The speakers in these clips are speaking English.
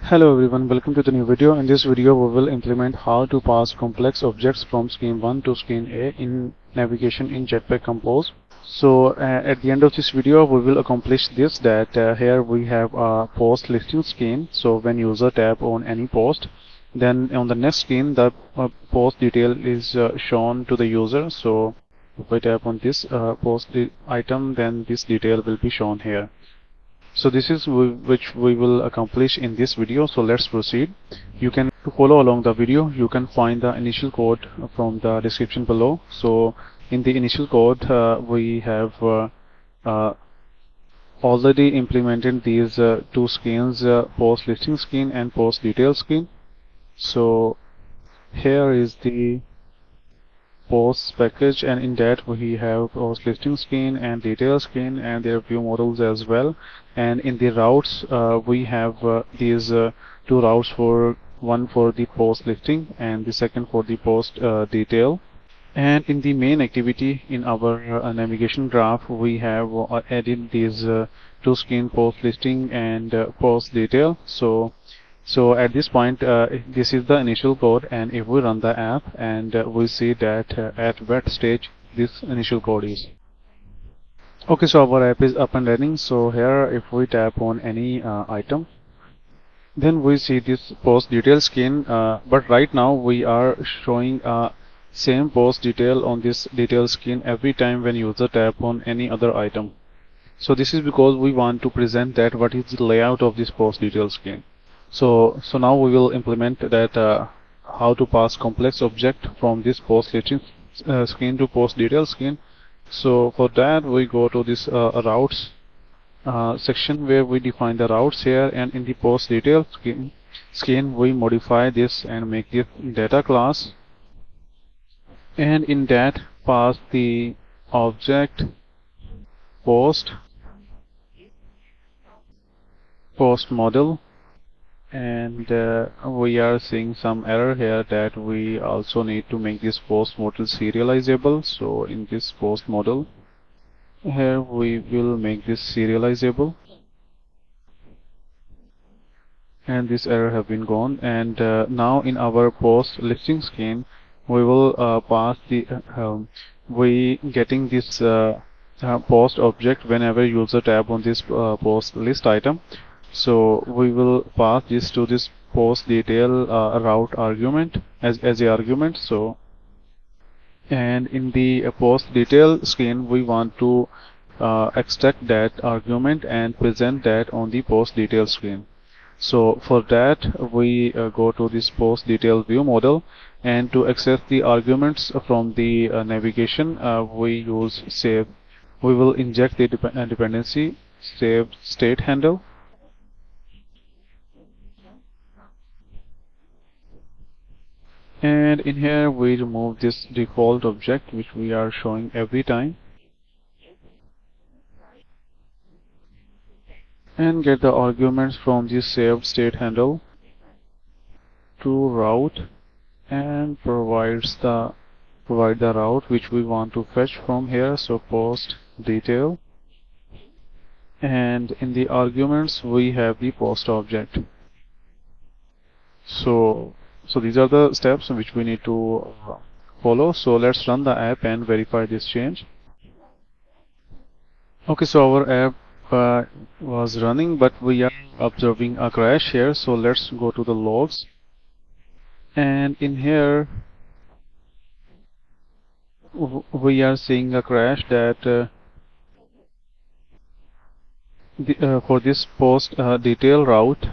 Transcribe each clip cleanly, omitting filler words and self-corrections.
Hello everyone, welcome to the new video. In this video we will implement how to pass complex objects from screen 1 to screen A in navigation in Jetpack Compose. So at the end of this video we will accomplish this, that here we have a post listing screen. So when user tap on any post, then on the next screen the post detail is shown to the user. So if I tap on this post item, then this detail will be shown here. So this is which we will accomplish in this video. So let's proceed. You can follow along the video. You can find the initial code from the description below. So in the initial code we have already implemented these two screens, post listing screen and post detail screen. So here is the post package, and in that we have post listing screen and detail screen and their view models as well. And in the routes we have these two routes, for one for the post listing and the second for the post detail. And in the main activity in our navigation graph we have added these two screen, post listing and post detail. So at this point this is the initial code, and if we run the app, and we see that at what stage this initial code is. Okay, so our app is up and running. So here if we tap on any item, then we see this post detail screen, but right now we are showing same post detail on this detail screen every time when user tap on any other item. So this is because we want to present that what is the layout of this post detail screen. So now we will implement that how to pass complex object from this post listing screen to post detail screen. So for that we go to this routes section where we define the routes here, and in the post detail screen we modify this and make it data class, and in that pass the object post model. And we are seeing some error here that we also need to make this post model serializable. So in this post model here we will make this serializable, and this error have been gone. And now in our post listing screen we will pass the we getting this post object whenever user tab on this post list item. So we will pass this to this post detail route argument as a argument. So and in the post detail screen we want to extract that argument and present that on the post detail screen. So for that we go to this post detail view model, and to access the arguments from the navigation we use save. We will inject the dependency save state handle. And in here we remove this default object which we are showing every time, and get the arguments from this saved state handle to route, and provide the route which we want to fetch from here. So post detail, and in the arguments we have the post object. So these are the steps which we need to follow. So let's run the app and verify this change. Okay, so our app was running, but we are observing a crash here. So let's go to the logs, and in here we are seeing a crash that for this post detail route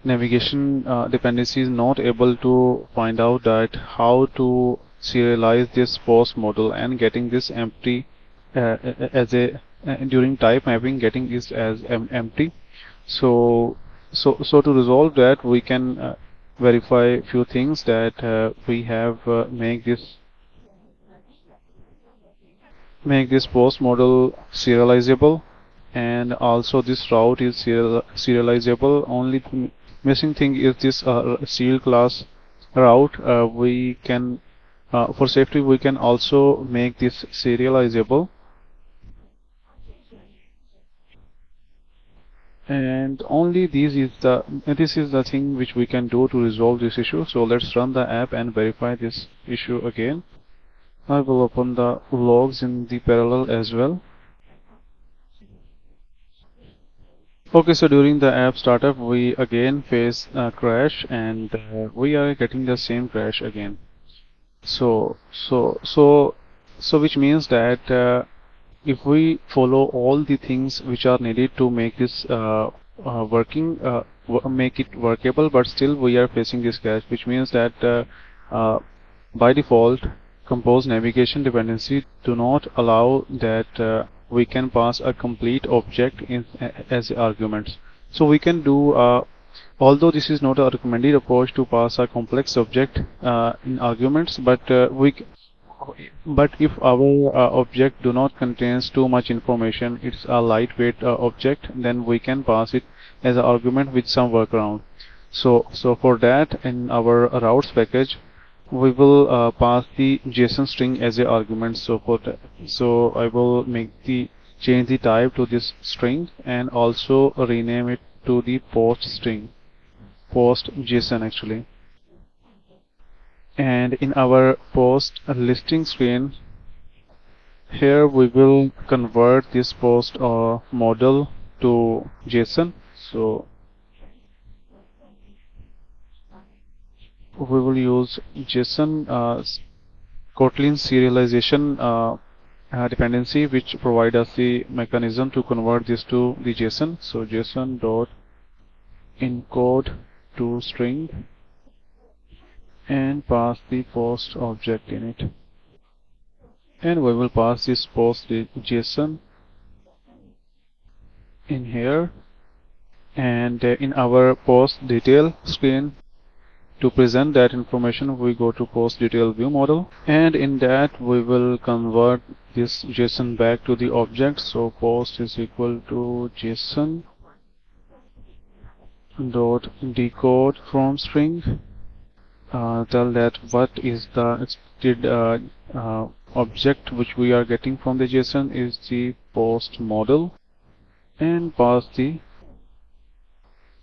navigation dependency is not able to find out that how to serialize this post model, and getting this empty as a during type mapping, getting this as empty. So to resolve that we can verify few things, that we have make this post model serializable, and also this route is serializable. Only missing thing is this seal class route. We can for safety we can also make this serializable, And only this is the thing which we can do to resolve this issue. So let's run the app and verify this issue again. I will open the logs in the parallel as well. Okay, so during the app startup we again face a crash, and we are getting the same crash again. So which means that if we follow all the things which are needed to make this make it workable, but still we are facing this crash, which means that by default compose navigation dependency do not allow that we can pass a complete object as arguments. So we can do although this is not a recommended approach to pass a complex object in arguments, but if our object do not contains too much information, it's a lightweight object, then we can pass it as an argument with some workaround. So for that, in our routes package, we will pass the JSON string as a argument. So I will change the type to this string and also rename it to the post string, post JSON actually. And in our post listing screen, here we will convert this post model to JSON. So we will use JSON Kotlin serialization dependency, which provide us the mechanism to convert this to the JSON. So JSON dot encode to string and pass the post object in it. And we will pass this post JSON in here. And in our post detail screen, to present that information, we go to post detail view model, and in that we will convert this JSON back to the object. So post is equal to JSON dot decode from string. Tell that what is the expected object which we are getting from the JSON is the post model, and pass the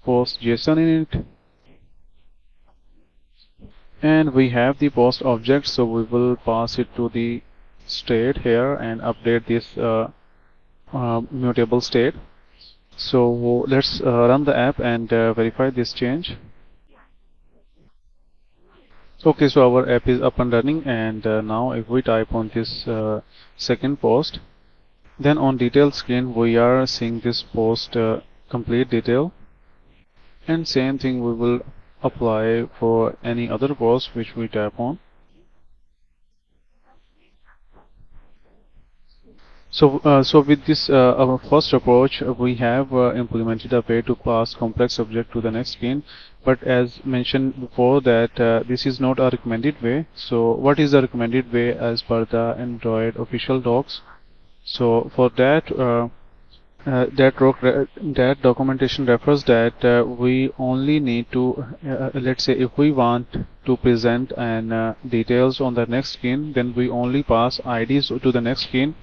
post JSON in it. And we have the post object, so we will pass it to the state here and update this mutable state. So let's run the app and verify this change. Okay, so our app is up and running, and now if we type on this second post, then on detail screen we are seeing this post complete detail, and same thing we will apply for any other post which we tap on. So with this our first approach, we have implemented a way to pass complex object to the next screen. But as mentioned before, that this is not a recommended way. So what is the recommended way as per the Android official docs? So for that, that documentation refers that we only need to, let's say, if we want to present and details on the next screen, then we only pass IDs to the next screen.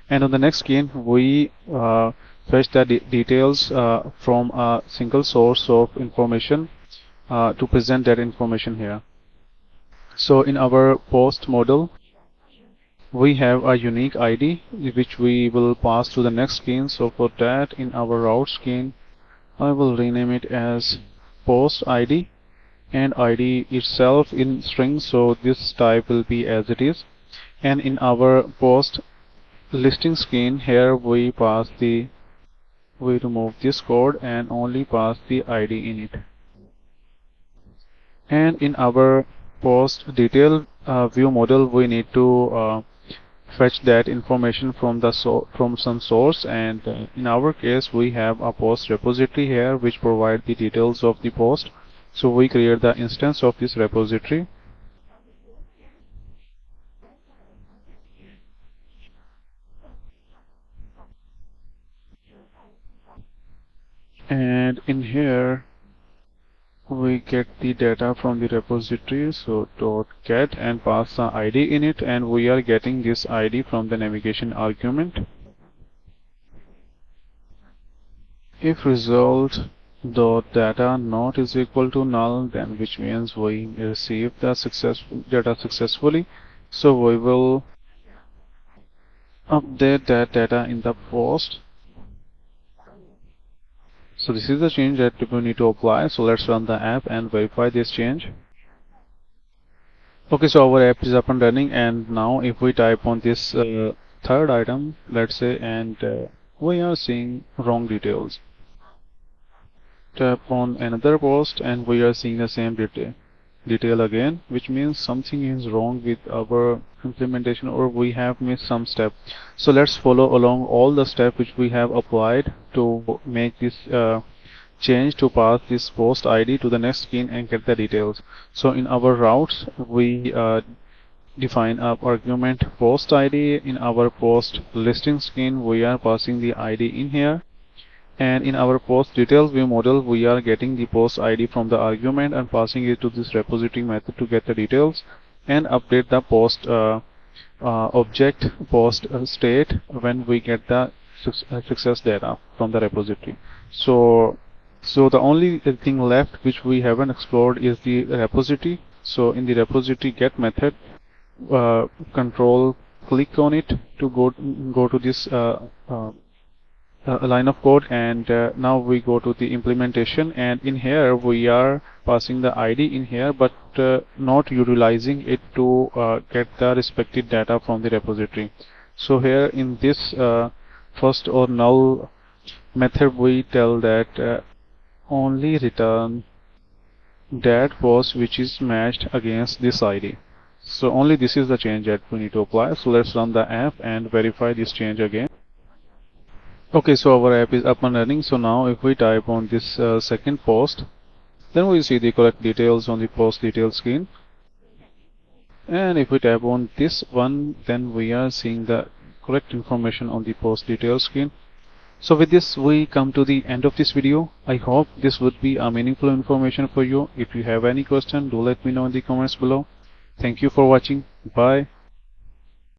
And on the next screen, we fetch the details from a single source of information to present that information here. So in our post model, we have a unique ID which we will pass to the next screen. So for that, in our route screen, I will rename it as post ID, and ID itself in string, so this type will be as it is. And in our post listing screen, here we remove this code and only pass the ID in it. And in our post detail view model, we need to fetch that information from some source, and in our case we have a post repository here which provide the details of the post. So we create the instance of this repository. And in here we get the data from the repository, so .get, and pass the ID in it, and we are getting this ID from the navigation argument. if result dot data not is equal to null, then which means we received the successful data successfully. So we will update that data in the post. So this is the change that we need to apply. So let's run the app and verify this change. Okay, so our app is up and running, and now if we type on this third item, let's say, and we are seeing wrong details. Tap on another post and we are seeing the same detail again, which means something is wrong with our implementation, or we have missed some step. So let's follow along all the steps which we have applied to make this change to pass this post ID to the next screen and get the details. So in our routes we define our argument post ID. In our post listing screen we are passing the ID in here, and in our post details view model we are getting the post ID from the argument and passing it to this repository method to get the details and update the post object post state when we get the success data from the repository. So the only thing left which we haven't explored is the repository. So in the repository get method, control click on it to go to this line of code, and now we go to the implementation, and in here we are passing the ID in here, but not utilizing it to get the respective data from the repository. So here in this first or null method we tell that only return that post which is matched against this ID. So only this is the change that we need to apply. So let's run the app and verify this change again. Okay, so our app is up and running. So now if we type on this second post, then we see the correct details on the post details screen. And if we tap on this one, then we are seeing the correct information on the post details screen. So with this we come to the end of this video. I hope this would be a meaningful information for you. If you have any question, do let me know in the comments below. Thank you for watching. Bye.